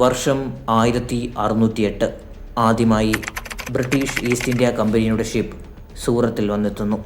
വർഷം 1608. ആദ്യമായി British east India കമ്പനിയുടെ ഷിപ്പ് സൂറത്തിൽ വന്നെത്തുന്നു.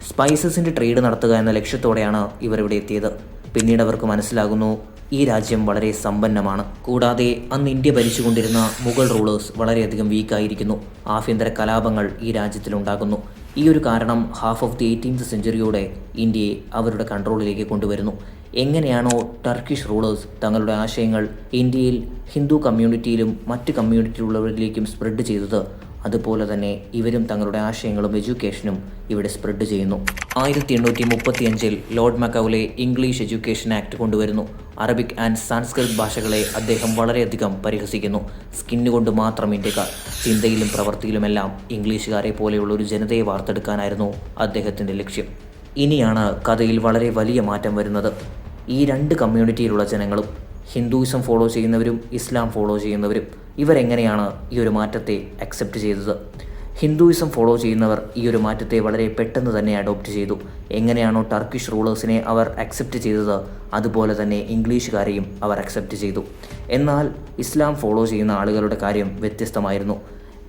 സ്പൈസസിൻ്റെ ട്രേഡ് നടത്തുക എന്ന ലക്ഷ്യത്തോടെയാണ് ഇവർ ഇവിടെ എത്തിയത്. പിന്നീട് അവർക്ക് മനസ്സിലാകുന്നു ഈ രാജ്യം വളരെ സമ്പന്നമാണ്. കൂടാതെ അന്ന് ഇന്ത്യ ഭരിച്ചുകൊണ്ടിരുന്ന മുഗൾ റൂളേഴ്സ് വളരെയധികം വീക്കായിരിക്കുന്നു. ആഭ്യന്തര കലാപങ്ങൾ ഈ രാജ്യത്തിലുണ്ടാകുന്നു. ഈ ഒരു കാരണം ഹാഫ് ഓഫ് ദി 18th സെഞ്ച്വറിയോടെ ഇന്ത്യയെ അവരുടെ കൺട്രോളിലേക്ക് കൊണ്ടുവരുന്നു. എങ്ങനെയാണോ ടർക്കിഷ് റൂളേഴ്സ് തങ്ങളുടെ ആശയങ്ങൾ ഇന്ത്യയിൽ ഹിന്ദു കമ്മ്യൂണിറ്റിയിലും മറ്റ് കമ്മ്യൂണിറ്റിയിലുള്ളവരിലേക്കും സ്പ്രെഡ് ചെയ്തത്, അതുപോലെ തന്നെ ഇവരും തങ്ങളുടെ ആശയങ്ങളും എഡ്യൂക്കേഷനും ഇവിടെ സ്പ്രെഡ് ചെയ്യുന്നു. 1835 ലോർഡ് മക്കൗലെ ഇംഗ്ലീഷ് എഡ്യൂക്കേഷൻ ആക്ട് കൊണ്ടുവരുന്നു. അറബിക് ആൻഡ് സാൻസ്ക്രിറ്റ് ഭാഷകളെ അദ്ദേഹം വളരെയധികം പരിഹസിക്കുന്നു. സ്കിന്നുകൊണ്ട് മാത്രം ഇന്ത്യക്കാർ, ചിന്തയിലും പ്രവൃത്തിയിലുമെല്ലാം ഇംഗ്ലീഷുകാരെ പോലെയുള്ള ഒരു ജനതയെ വാർത്തെടുക്കാനായിരുന്നു അദ്ദേഹത്തിൻ്റെ ലക്ഷ്യം. ഇനിയാണ് കഥയിൽ വളരെ വലിയ മാറ്റം വരുന്നത്. ഈ രണ്ട് കമ്മ്യൂണിറ്റിയിലുള്ള ജനങ്ങളും, ഹിന്ദുയിസം ഫോളോ ചെയ്യുന്നവരും ഇസ്ലാം ഫോളോ ചെയ്യുന്നവരും, ഇവരെങ്ങനെയാണ് ഈ ഒരു മാറ്റത്തെ അക്സെപ്റ്റ് ചെയ്തത്? ഹിന്ദുയിസം ഫോളോ ചെയ്യുന്നവർ ഈ ഒരു മാറ്റത്തെ വളരെ പെട്ടെന്ന് തന്നെ അഡോപ്റ്റ് ചെയ്തു. എങ്ങനെയാണോ ടർക്കിഷ് റൂളേഴ്സിനെ അവർ അക്സെപ്റ്റ് ചെയ്തത്, അതുപോലെ തന്നെ ഇംഗ്ലീഷുകാരെയും അവർ അക്സെപ്റ്റ് ചെയ്തു. എന്നാൽ ഇസ്ലാം ഫോളോ ചെയ്യുന്ന ആളുകളുടെ കാര്യം വ്യത്യസ്തമായിരുന്നു.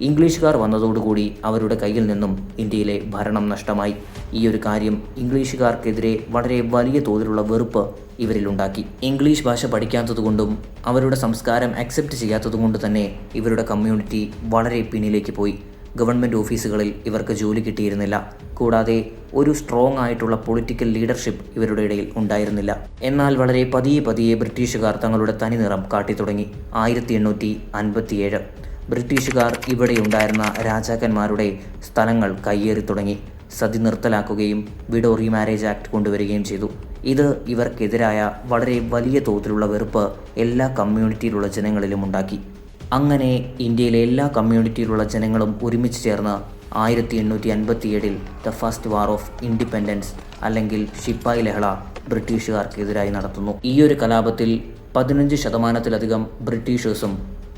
ഇംഗ്ലീഷുകാർ വന്നതോടുകൂടി അവരുടെ കയ്യിൽ നിന്നും ഇന്ത്യയിലെ ഭരണം നഷ്ടമായി. ഈ ഒരു കാര്യം ഇംഗ്ലീഷുകാർക്കെതിരെ വളരെ വലിയ തോതിലുള്ള വെറുപ്പ് ഇവരിലുണ്ടാക്കി. ഇംഗ്ലീഷ് ഭാഷ പഠിക്കാത്തതുകൊണ്ടും അവരുടെ സംസ്കാരം അക്സെപ്റ്റ് ചെയ്യാത്തതുകൊണ്ട് തന്നെ ഇവരുടെ കമ്മ്യൂണിറ്റി വളരെ പിന്നിലേക്ക് പോയി. ഗവൺമെൻറ് ഓഫീസുകളിൽ ഇവർക്ക് ജോലി കിട്ടിയിരുന്നില്ല. കൂടാതെ ഒരു സ്ട്രോങ് ആയിട്ടുള്ള പൊളിറ്റിക്കൽ ലീഡർഷിപ്പ് ഇവരുടെ ഇടയിൽ ഉണ്ടായിരുന്നില്ല. എന്നാൽ വളരെ പതിയെ ബ്രിട്ടീഷുകാർ തങ്ങളുടെ തനിനിറം കാട്ടിത്തുടങ്ങി. 1857 ബ്രിട്ടീഷുകാർ ഇവിടെയുണ്ടായിരുന്ന രാജാക്കന്മാരുടെ സ്ഥലങ്ങൾ കയ്യേറി തുടങ്ങി. സതി നിർത്തലാക്കുകയും വിഡോ റീമാരേജ് ആക്ട് കൊണ്ടുവരികയും ചെയ്തു. ഇത് ഇവർക്കെതിരായ വളരെ വലിയ തോതിലുള്ള വെറുപ്പ് എല്ലാ കമ്മ്യൂണിറ്റിയിലുള്ള ജനങ്ങളിലും ഉണ്ടാക്കി. അങ്ങനെ ഇന്ത്യയിലെ എല്ലാ കമ്മ്യൂണിറ്റിയിലുള്ള ജനങ്ങളും ഒരുമിച്ച് ചേർന്ന് 1857 the first war of independence അല്ലെങ്കിൽ ശിപ്പായി ലഹള ബ്രിട്ടീഷുകാർക്കെതിരായി നടത്തുന്നു. ഈ ഒരു കലാപത്തിൽ 15% ബ്രിട്ടീഷേഴ്സും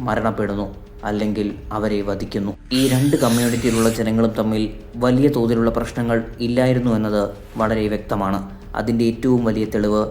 മരണപ്പെടുന്നു, അല്ലെങ്കിൽ അവരെ വധിക്കുന്നു. ഈ രണ്ട് കമ്മ്യൂണിറ്റിയിലുള്ള ജനങ്ങളും തമ്മിൽ വലിയ തോതിലുള്ള പ്രശ്നങ്ങൾ ഇല്ലായിരുന്നു എന്നത് വളരെ വ്യക്തമാണ്. അതിൻ്റെ ഏറ്റവും വലിയ തെളിവ്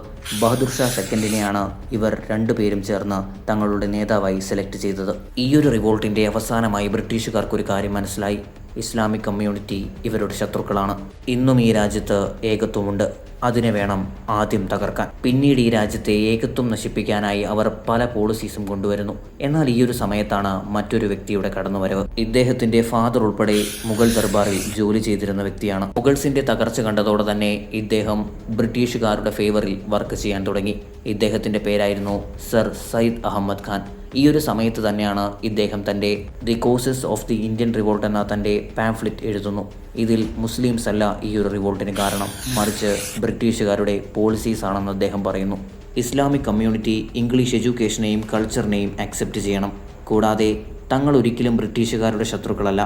ബഹദൂർ ഷാ സെക്കൻഡിനെയാണ് ഇവർ രണ്ടുപേരും ചേർന്ന് തങ്ങളുടെ നേതാവായി സെലക്ട് ചെയ്തത്. ഈ ഒരു റിവോൾട്ടിൻ്റെ അവസാനമായി ബ്രിട്ടീഷുകാർക്കൊരു കാര്യം മനസ്സിലായി: ഇസ്ലാമിക് കമ്മ്യൂണിറ്റി ഇവരുടെ ശത്രുക്കളാണ്. ഇന്നും ഈ രാജ്യത്ത് ഏകത്വമുണ്ട്, അതിനെ വേണം ആദ്യം തകർക്കാൻ. പിന്നീട് ഈ രാജ്യത്തെ ഏകത്വം നശിപ്പിക്കാനായി അവർ പല പോളിസീസും കൊണ്ടുവരുന്നു. എന്നാൽ ഈ ഒരു സമയത്താണ് മറ്റൊരു വ്യക്തിയുടെ കടന്നുവരവ്. ഇദ്ദേഹത്തിന്റെ ഫാദർ ഉൾപ്പെടെ മുഗൾ ദർബാറിൽ ജോലി ചെയ്തിരുന്ന വ്യക്തിയാണ്. മുഗൾസിന്റെ തകർച്ച കണ്ടതോടെ തന്നെ ഇദ്ദേഹം ബ്രിട്ടീഷുകാരുടെ ഫേവറിൽ വർക്ക് ചെയ്യാൻ തുടങ്ങി. ഇദ്ദേഹത്തിന്റെ പേരായിരുന്നു സർ സയ്യിദ് അഹമ്മദ് ഖാൻ. ഈ ഒരു സമയത്ത് തന്നെയാണ് ഇദ്ദേഹം തൻ്റെ the causes of the Indian revolt എന്ന തൻ്റെ പാംഫ്ലെറ്റ് എഴുതുന്നു. ഇതിൽ മുസ്ലിംസ് അല്ല ഈ ഒരു റിവോൾട്ടിന് കാരണം, മറിച്ച് ബ്രിട്ടീഷുകാരുടെ പോളിസീസ് ആണെന്ന് അദ്ദേഹം പറയുന്നു. ഇസ്ലാമിക് കമ്മ്യൂണിറ്റി ഇംഗ്ലീഷ് എഡ്യൂക്കേഷനെയും കൾച്ചറിനെയും അക്സെപ്റ്റ് ചെയ്യണം. കൂടാതെ തങ്ങൾ ഒരിക്കലും ബ്രിട്ടീഷുകാരുടെ ശത്രുക്കളല്ല,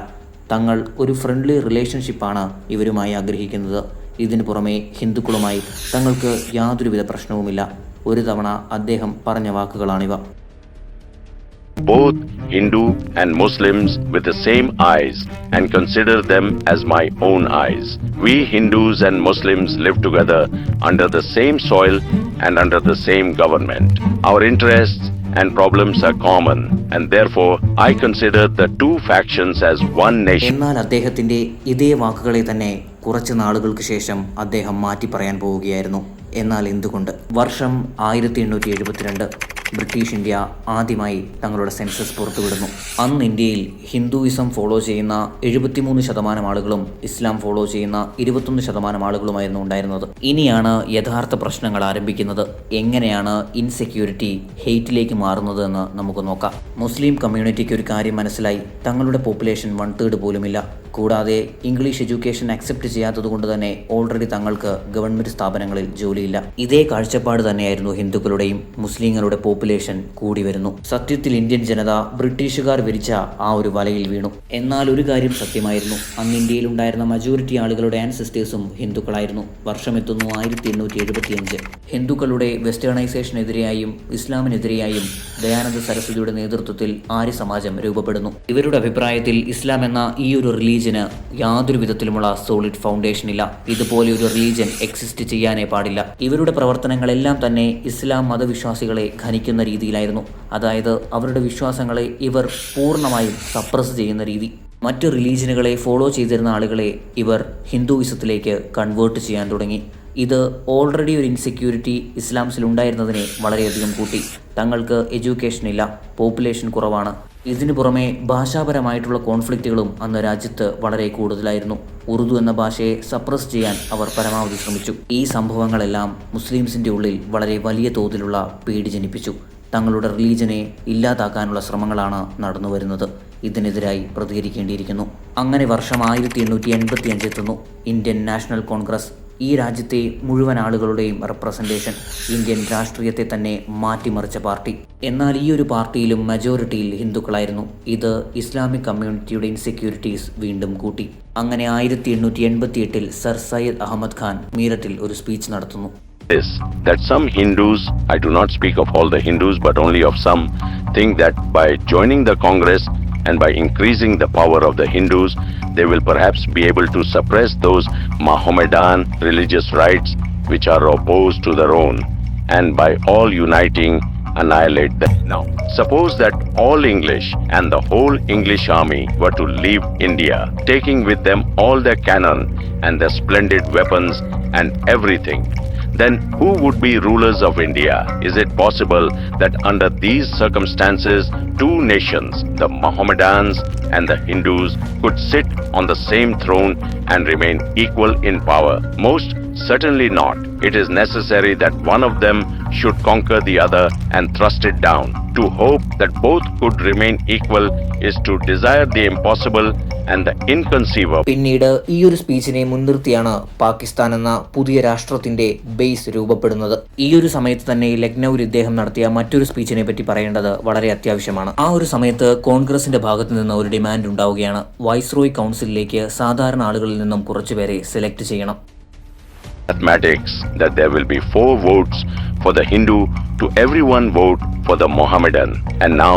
തങ്ങൾ ഒരു ഫ്രണ്ട്ലി റിലേഷൻഷിപ്പാണ് ഇവരുമായി ആഗ്രഹിക്കുന്നത്. ഇതിനു പുറമെ ഹിന്ദുക്കളുമായി തങ്ങൾക്ക് യാതൊരുവിധ പ്രശ്നവുമില്ല. ഒരു തവണ അദ്ദേഹം പറഞ്ഞ വാക്കുകളാണിവ: both Hindu and Muslims with the same eyes and consider them as my own eyes. We Hindus and Muslims live together under the same soil and under the same government. Our interests and problems are common and therefore I consider the two factions as one nation. എന്നാൽ അദ്ദേഹത്തിന്റെ ഇതേ വാക്കുകളെ തന്നെ കുറച്ച് നാളുകൾക്ക് ശേഷം അദ്ദേഹം മാറ്റി പറയാൻ പോവുകയായിരുന്നു. എന്നാൽ എന്തുകൊണ്ട്? വർഷം 1872 ബ്രിട്ടീഷ് ഇന്ത്യ ആദ്യമായി തങ്ങളുടെ സെൻസസ് പുറത്തുവിടുന്നു. അന്ന് ഇന്ത്യയിൽ ഹിന്ദുയിസം ഫോളോ ചെയ്യുന്ന 73% ആളുകളും ഇസ്ലാം ഫോളോ ചെയ്യുന്ന 21% ആളുകളുമായിരുന്നു ഉണ്ടായിരുന്നത്. ഇനിയാണ് യഥാർത്ഥ പ്രശ്നങ്ങൾ ആരംഭിക്കുന്നത്. എങ്ങനെയാണ് ഇൻസെക്യൂരിറ്റി ഹെയ്റ്റിലേക്ക് മാറുന്നത് എന്ന് നമുക്ക് നോക്കാം. മുസ്ലിം കമ്മ്യൂണിറ്റിക്ക് ഒരു കാര്യം മനസ്സിലായി: തങ്ങളുടെ പോപ്പുലേഷൻ 1/3 പോലുമില്ല. കൂടാതെ ഇംഗ്ലീഷ് എഡ്യൂക്കേഷൻ അക്സെപ്റ്റ് ചെയ്യാത്തതുകൊണ്ട് തന്നെ ഓൾറെഡി തങ്ങൾക്ക് ഗവൺമെൻറ് സ്ഥാപനങ്ങളിൽ ജോലിയില്ല. ഇതേ കാഴ്ചപ്പാട് തന്നെയായിരുന്നു ഹിന്ദുക്കളുടെയും. മുസ്ലിങ്ങളുടെ പോപ്പുലേഷൻ കൂടി വരുന്നു. സത്യത്തിൽ ഇന്ത്യൻ ജനത ബ്രിട്ടീഷുകാർ വിരിച്ച ആ ഒരു വലയിൽ വീണു. എന്നാൽ ഒരു കാര്യം സത്യമായിരുന്നു: അന്ന് ഇന്ത്യയിൽ ഉണ്ടായിരുന്ന മജോറിറ്റി ആളുകളുടെ ആൻസിസ്റ്റേഴ്സും ഹിന്ദുക്കളായിരുന്നു. വർഷമെത്തുന്നു 1875. ഹിന്ദുക്കളുടെ വെസ്റ്റേണൈസേഷനെതിരെയായും ഇസ്ലാമിനെതിരെയായും ദയാനന്ദ സരസ്വതിയുടെ നേതൃത്വത്തിൽ ആര്യ സമാജം രൂപപ്പെടുന്നു. ഇവരുടെ അഭിപ്രായത്തിൽ ഇസ്ലാം എന്ന ഈ ഒരു റിലീജിയൻ റിലീജിയന് യാതൊരു വിധത്തിലുമുള്ള സോളിഡ് ഫൗണ്ടേഷൻ ഇല്ല. ഇതുപോലെ ഒരു റിലീജിയൻ എക്സിസ്റ്റ് ചെയ്യാനേ പാടില്ല. ഇവരുടെ പ്രവർത്തനങ്ങളെല്ലാം തന്നെ ഇസ്ലാം മതവിശ്വാസികളെ ഖനിക്കുന്ന രീതിയിലായിരുന്നു. അതായത് അവരുടെ വിശ്വാസങ്ങളെ ഇവർ പൂർണ്ണമായും സപ്രസ് ചെയ്യുന്ന രീതി. മറ്റ് റിലീജിയനുകളെ ഫോളോ ചെയ്തിരുന്ന ആളുകളെ ഇവർ ഹിന്ദുയിസത്തിലേക്ക് കൺവേർട്ട് ചെയ്യാൻ തുടങ്ങി. ഇത് ഓൾറെഡി ഒരു ഇൻസെക്യൂരിറ്റി ഇസ്ലാംസിലുണ്ടായിരുന്നതിനെ വളരെയധികം കൂട്ടി. തങ്ങൾക്ക് എഡ്യൂക്കേഷൻ ഇല്ല, പോപ്പുലേഷൻ കുറവാണ്. ഇതിനു പുറമെ ഭാഷാപരമായിട്ടുള്ള കോൺഫ്ലിക്റ്റുകളും അന്ന് രാജ്യത്ത് വളരെ കൂടുതലായിരുന്നു. ഉറുദു എന്ന ഭാഷയെ സപ്രസ് ചെയ്യാൻ അവർ പരമാവധി ശ്രമിച്ചു. ഈ സംഭവങ്ങളെല്ലാം മുസ്ലിംസിൻ്റെ ഉള്ളിൽ വളരെ വലിയ തോതിലുള്ള പേടി ജനിപ്പിച്ചു. തങ്ങളുടെ റിലീജിയനെ ഇല്ലാതാക്കാനുള്ള ശ്രമങ്ങളാണ് നടന്നു വരുന്നത്. ഇതിനെതിരായി പ്രതികരിക്കേണ്ടിയിരിക്കുന്നു. അങ്ങനെ വർഷം 1885 എത്തുന്നു. ഇന്ത്യൻ നാഷണൽ കോൺഗ്രസ്, ഈ രാജ്യത്തെ മുഴുവൻ ആളുകളുടെയും റെപ്രസെൻറ്റേഷൻ, ഇന്ത്യൻ രാഷ്ട്രീയത്തെ തന്നെ മാറ്റിമറിച്ച പാർട്ടി. എന്നാൽ ഈ ഒരു പാർട്ടിയിലും മെജോറിറ്റിയിൽ ഹിന്ദുക്കളായിരുന്നു. ഇത് ഇസ്ലാമിക് കമ്മ്യൂണിറ്റിയുടെ ഇൻസെക്യൂരിറ്റീസ് വീണ്ടും കൂട്ടി. അങ്ങനെ 1888 സർ സയ്യിദ് അഹമ്മദ് ഖാൻ മീററ്റിൽ ഒരു സ്പീച്ച് നടത്തുന്നു. That some Hindus, I do not speak of all the Hindus but only of some, think that by joining the Congress and by increasing the power of the Hindus, they will perhaps be able to suppress those Mohammedan religious rites which are opposed to their own, and by all uniting, annihilate them. Now, suppose that all English and the whole English army were to leave India, taking with them all their cannon and their splendid weapons and everything. Then who would be rulers of India? Is it possible that under these circumstances, two nations, the Mohammedans and the Hindus, could sit on the same throne and remain equal in power? Most certainly not. It is necessary that one of them should conquer the other and thrust it down. To hope that both could remain equal is to desire the impossible and the inconceivable. പിന്നീട് ഈ ഒരു സ്പീച്ചിനെ മുൻനിർത്തിയാണ് പാകിസ്ഥാൻ എന്ന പുതിയ രാഷ്ട്രത്തിന്റെ base രൂപപ്പെടുന്നത്. ഈ ഒരു സമയത്ത് തന്നെ ലക്നൌവിൽ ഇദ്ദേഹം നടത്തിയ മറ്റൊരു സ്പീച്ചിനെ പറ്റി പറയേണ്ടത് വളരെ അത്യാവശ്യമാണ്. ആ ഒരു സമയത്ത് കോൺഗ്രസിന്റെ ഭാഗത്ത് നിന്ന് ഒരു ഡിമാൻഡ് ഉണ്ടാവുകയാണ്. വൈസ്രോയ് കൗൺസിലിലേക്ക് സാധാരണ ആളുകളിൽ നിന്നും കുറച്ചുപേരെ സെലക്ട് ചെയ്യണം. Mathematics that there will be 4 votes for the Hindu to every 1 vote for the Mohammedan. And now,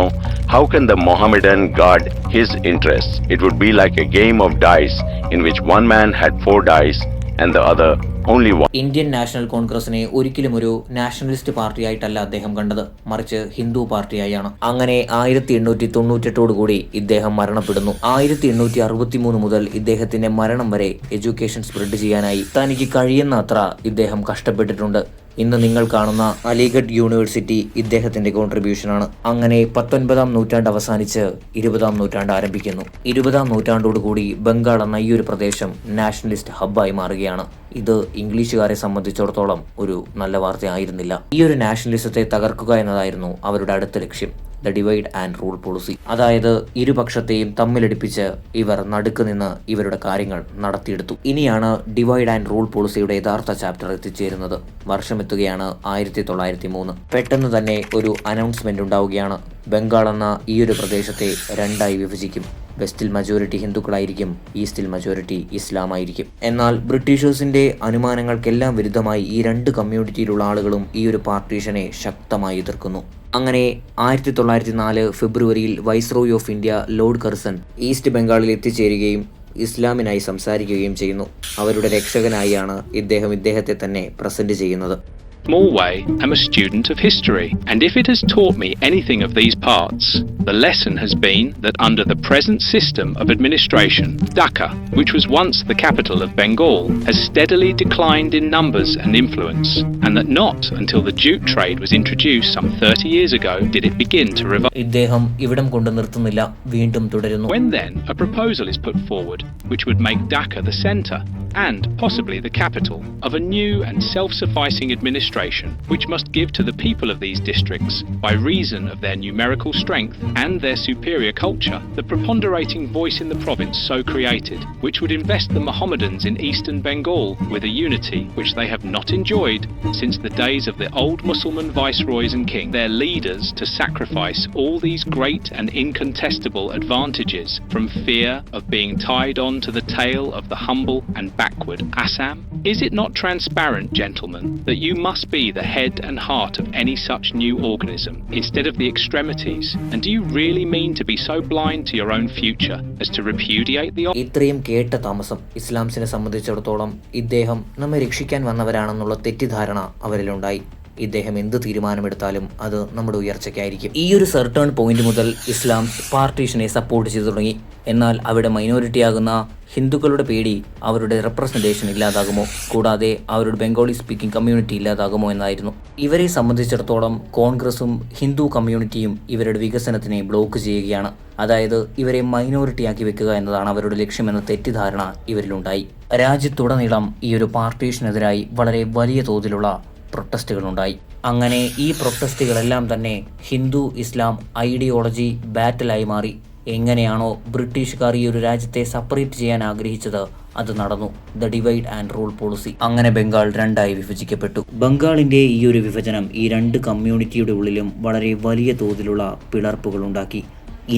how can the Mohammedan guard his interests? It would be like a game of dice in which one man had 4 dice and the other only 1. Indian national കോൺഗ്രസിനെ ഒരിക്കലും ഒരു nationalist പാർട്ടിയായിട്ടല്ല അദ്ദേഹം കണ്ടത്, മറിച്ച് ഹിന്ദു പാർട്ടിയായാണ്. അങ്ങനെ 1898 കൂടി ഇദ്ദേഹം മരണപ്പെടുന്നു. 1863 മുതൽ ഇദ്ദേഹത്തിന്റെ മരണം വരെ എഡ്യൂക്കേഷൻ സ്പ്രെഡ് ചെയ്യാനായി തനിക്ക് കഴിയുന്ന അത്ര ഇദ്ദേഹം കഷ്ടപ്പെട്ടിട്ടുണ്ട്. ഇന്ന് നിങ്ങൾ കാണുന്ന അലിഗഡ് യൂണിവേഴ്സിറ്റി ഇദ്ദേഹത്തിന്റെ കോൺട്രിബ്യൂഷനാണ്. അങ്ങനെ 19ാം നൂറ്റാണ്ട് അവസാനിച്ച് 20ാം നൂറ്റാണ്ട് ആരംഭിക്കുന്നു. 20ാം നൂറ്റാണ്ടോടുകൂടി ബംഗാൾ എന്ന ഈ ഒരു പ്രദേശം നാഷണലിസ്റ്റ് ഹബ്ബായി മാറുകയാണ്. ഇത് ഇംഗ്ലീഷുകാരെ സംബന്ധിച്ചിടത്തോളം ഒരു നല്ല വാർത്തയായിരുന്നില്ല. ഈ ഒരു നാഷണലിസത്തെ തകർക്കുക എന്നതായിരുന്നു അവരുടെ അടുത്ത ലക്ഷ്യം, the divide and rule policy. അതായത് ഇരുപക്ഷത്തെയും തമ്മിലടിപ്പിച്ച് ഇവർ നടുക്ക് നിന്ന് ഇവരുടെ കാര്യങ്ങൾ നടത്തിയെടുത്തു. ഇനിയാണ് ഡിവൈഡ് ആൻഡ് റൂൾ പോളിസിയുടെ യഥാർത്ഥ ചാപ്റ്റർ എത്തിച്ചേരുന്നത്. വർഷം എത്തുകയാണ് 1903. പെട്ടെന്ന് തന്നെ ഒരു അനൗൺസ്മെന്റ് ഉണ്ടാവുകയാണ്. ബംഗാൾ എന്ന ഈ ഒരു പ്രദേശത്തെ 2ആയി വിഭജിക്കും. വെസ്റ്റിൽ മജോറിറ്റി ഹിന്ദുക്കളായിരിക്കും, ഈസ്റ്റിൽ മജോറിറ്റി ഇസ്ലാമായിരിക്കും. എന്നാൽ ബ്രിട്ടീഷേഴ്സിന്റെ അനുമാനങ്ങൾക്കെല്ലാം വിരുദ്ധമായി ഈ 2 കമ്മ്യൂണിറ്റിയിലുള്ള ആളുകളും ഈ ഒരു പാർട്ടീഷനെ ശക്തമായി എതിർക്കുന്നു. അങ്ങനെ 1904 ഫെബ്രുവരിയിൽ viceroy of India Lord Curzon east ബംഗാളിൽ എത്തിച്ചേരുകയും ഇസ്ലാമിനായി സംസാരിക്കുകയും ചെയ്യുന്നു. അവരുടെ രക്ഷകനായാണ് ഇദ്ദേഹത്തെ തന്നെ പ്രസന്റ് ചെയ്യുന്നത്. Small way, I'm a student of history, and if it has taught me anything of these parts, the lesson has been that under the present system of administration, Dhaka, which was once the capital of Bengal, has steadily declined in numbers and influence, and that not until the jute trade was introduced some 30 years ago did it begin to revive. ഇദ്ദേഹം ഇവിടം കൊണ്ട് നിർത്തുന്നില്ല, വീണ്ടും തുടരുന്നു. When then a proposal is put forward which would make Dhaka the centre and possibly the capital of a new and self-sufficing administration which must give to the people of these districts, by reason of their numerical strength and their superior culture, the preponderating voice in the province so created, which would invest the Mohammedans in eastern Bengal with a unity which they have not enjoyed since the days of the old Mussulman viceroys and kings, their leaders to sacrifice all these great and incontestable advantages from fear of being tied on to the tail of the humble and backward Assam? Is it not transparent, gentlemen, that you must must be the head and heart of any such new organism, instead of the extremities? And do you really mean to be so blind to your own future as to repudiate the ഇത്രയും കേട്ട താമസം ഇസ്ലാംസിനെ സംബന്ധിച്ചിടത്തോളം ഇദ്ദേഹം നമ്മെ രക്ഷിക്കാൻ വന്നവരാണെന്നുള്ള തെറ്റിദ്ധാരണ അവരിലുണ്ടായി. ഇദ്ദേഹം എന്ത് തീരുമാനമെടുത്താലും അത് നമ്മുടെ ഉയർച്ചയ്ക്കായിരിക്കും. ഈ ഒരു സർട്ടേൺ പോയിന്റ് മുതൽ ഇസ്ലാം പാർട്ടീഷനെ സപ്പോർട്ട് ചെയ്തു തുടങ്ങി. എന്നാൽ അവിടെ മൈനോറിറ്റിയാകുന്ന ഹിന്ദുക്കളുടെ പേടി അവരുടെ റെപ്രസെൻറ്റേഷൻ ഇല്ലാതാകുമോ, കൂടാതെ അവരുടെ ബംഗാളി സ്പീക്കിംഗ് കമ്മ്യൂണിറ്റി ഇല്ലാതാകുമോ എന്നായിരുന്നു. ഇവരെ സംബന്ധിച്ചിടത്തോളം കോൺഗ്രസും ഹിന്ദു കമ്മ്യൂണിറ്റിയും ഇവരുടെ വികസനത്തിനെ ബ്ലോക്ക് ചെയ്യുകയാണ്. അതായത് ഇവരെ മൈനോറിറ്റിയാക്കി വെക്കുക എന്നതാണ് അവരുടെ ലക്ഷ്യമെന്ന തെറ്റിദ്ധാരണ ഇവരിലുണ്ടായി. രാജ്യത്തുടനീളം ഈ ഒരു പാർട്ടീഷനെതിരായി വളരെ വലിയ തോതിലുള്ള പ്രൊട്ടസ്റ്റുകളുണ്ടായി. അങ്ങനെ ഈ പ്രൊട്ടസ്റ്റുകളെല്ലാം തന്നെ ഹിന്ദു ഇസ്ലാം ഐഡിയോളജി ബാറ്റിലായി മാറി. എങ്ങനെയാണോ ബ്രിട്ടീഷുകാർ ഈ ഒരു രാജ്യത്തെ സെപ്പറേറ്റ് ചെയ്യാൻ ആഗ്രഹിച്ചത് അത് നടന്നു. The divide and rule policy. അങ്ങനെ ബംഗാൾ രണ്ടായി വിഭജിക്കപ്പെട്ടു. ബംഗാളിന്റെ ഈ ഒരു വിഭജനം ഈ രണ്ട് കമ്മ്യൂണിറ്റിയുടെ ഉള്ളിലും വളരെ വലിയ തോതിലുള്ള പിളർപ്പുകൾ ഉണ്ടാക്കി.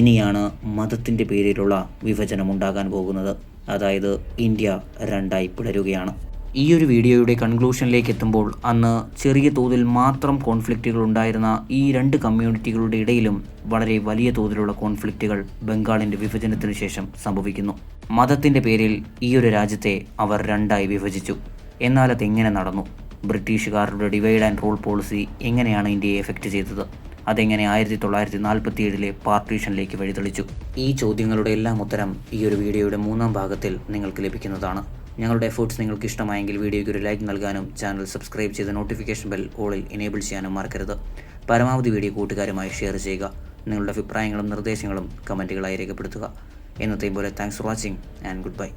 ഇനിയാണ് മതത്തിന്റെ പേരിലുള്ള വിഭജനം ഉണ്ടാകാൻ പോകുന്നത്. അതായത് ഇന്ത്യ രണ്ടായി പിളരുകയാണ്. ഈ ഒരു വീഡിയോയുടെ കൺക്ലൂഷനിലേക്ക് എത്തുമ്പോൾ അന്ന് ചെറിയ തോതിൽ മാത്രം കോൺഫ്ലിക്റ്റുകൾ ഉണ്ടായിരുന്ന ഈ രണ്ട് കമ്മ്യൂണിറ്റികളുടെ ഇടയിലും വളരെ വലിയ തോതിലുള്ള കോൺഫ്ലിക്റ്റുകൾ ബംഗാളിൻ്റെ വിഭജനത്തിന് ശേഷം സംഭവിക്കുന്നു. മതത്തിൻ്റെ പേരിൽ ഈ ഒരു രാജ്യത്തെ അവർ രണ്ടായി വിഭജിച്ചു. എന്നാൽ അതെങ്ങനെ നടന്നു? ബ്രിട്ടീഷുകാരുടെ ഡിവൈഡ് ആൻഡ് റൂൾ പോളിസി എങ്ങനെയാണ് ഇന്ത്യയെ എഫക്റ്റ് ചെയ്തത്? അതെങ്ങനെ 1947 പാർട്ടീഷനിലേക്ക് വഴിതെളിച്ചു? ഈ ചോദ്യങ്ങളുടെ എല്ലാം ഉത്തരം ഈ ഒരു വീഡിയോയുടെ 3ാം ഭാഗത്തിൽ നിങ്ങൾക്ക് ലഭിക്കുന്നതാണ്. ഞങ്ങളുടെ എഫേർട്സ് നിങ്ങൾക്ക് ഇഷ്ടമായെങ്കിൽ വീഡിയോയ്ക്ക് ഒരു ലൈക്ക് നൽകാനും ചാനൽ സബ്സ്ക്രൈബ് ചെയ്ത് നോട്ടിഫിക്കേഷൻ ബെൽ ഓളിൽ എനേബിൾ ചെയ്യാനും മറക്കരുത്. പരമാവധി വീഡിയോ കൂട്ടുകാരുമായി ഷെയർ ചെയ്യുക. നിങ്ങളുടെ അഭിപ്രായങ്ങളും നിർദ്ദേശങ്ങളും കമൻറ്റുകളായി രേഖപ്പെടുത്തുക. എന്നത്തെയും പോലെ thanks for watching and good bye.